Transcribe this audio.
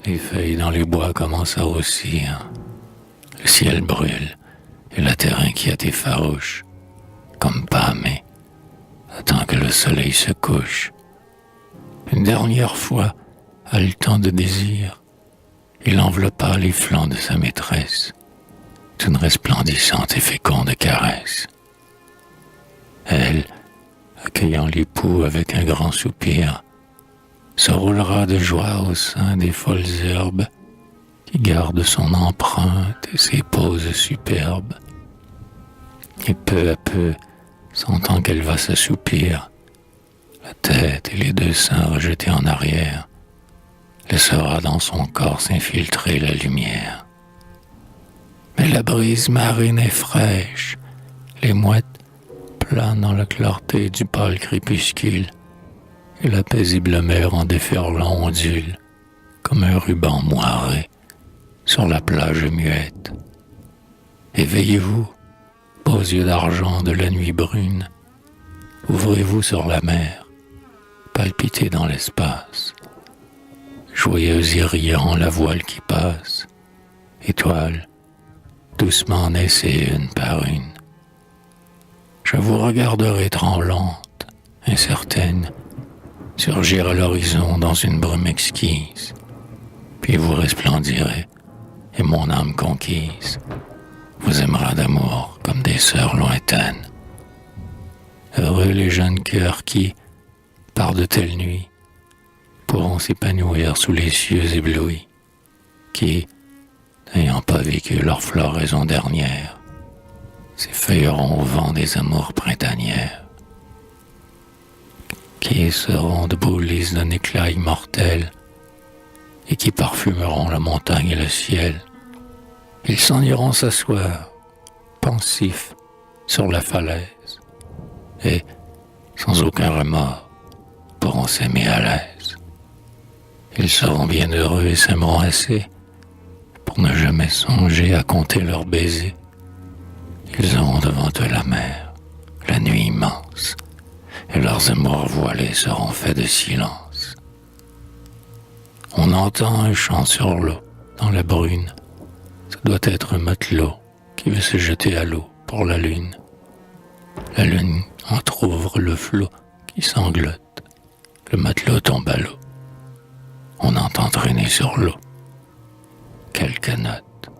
Les feuilles dans les bois commencent à roussir. Le ciel brûle et la terre inquiète et farouche, comme pâmée, attend que le soleil se couche. Une dernière fois, haletant de désir, il enveloppa les flancs de sa maîtresse d'une resplendissante et féconde caresse. Elle, accueillant l'époux avec un grand soupir, se roulera de joie au sein des folles herbes qui gardent son empreinte et ses poses superbes. Et peu à peu, sentant qu'elle va s'assoupir, la tête et les deux seins rejetés en arrière, laissera dans son corps s'infiltrer la lumière. Mais la brise marine est fraîche, les mouettes planent dans la clarté du pâle crépuscule, et la paisible mer en déferlant ondule, comme un ruban moiré sur la plage muette. Éveillez-vous, beaux yeux d'argent de la nuit brune, ouvrez-vous sur la mer, palpitez dans l'espace, joyeuse et riant la voile qui passe, étoiles, doucement naissez une par une. Je vous regarderai tremblante, incertaine, surgir à l'horizon dans une brume exquise, puis vous resplendirez, et mon âme conquise vous aimera d'amour comme des sœurs lointaines. Heureux les jeunes cœurs qui, par de telles nuits, pourront s'épanouir sous les cieux éblouis, qui, n'ayant pas vécu leur floraison dernière, s'effeuilleront au vent des amours printanières, qui seront de beaux lys d'un éclat immortel, et qui parfumeront la montagne et le ciel. Ils s'en iront s'asseoir, pensifs, sur la falaise, et, sans aucun remords, pourront s'aimer à l'aise. Ils seront bien heureux et s'aimeront assez pour ne jamais songer à compter leurs baisers. Ils auront devant eux la mer, la nuit immense, et leurs amours voilés seront faits de silence. On entend un chant sur l'eau, dans la brune. Ce doit être un matelot qui veut se jeter à l'eau pour la lune. La lune entr'ouvre le flot qui sanglote. Le matelot tombe à l'eau. On entend traîner sur l'eau quelques notes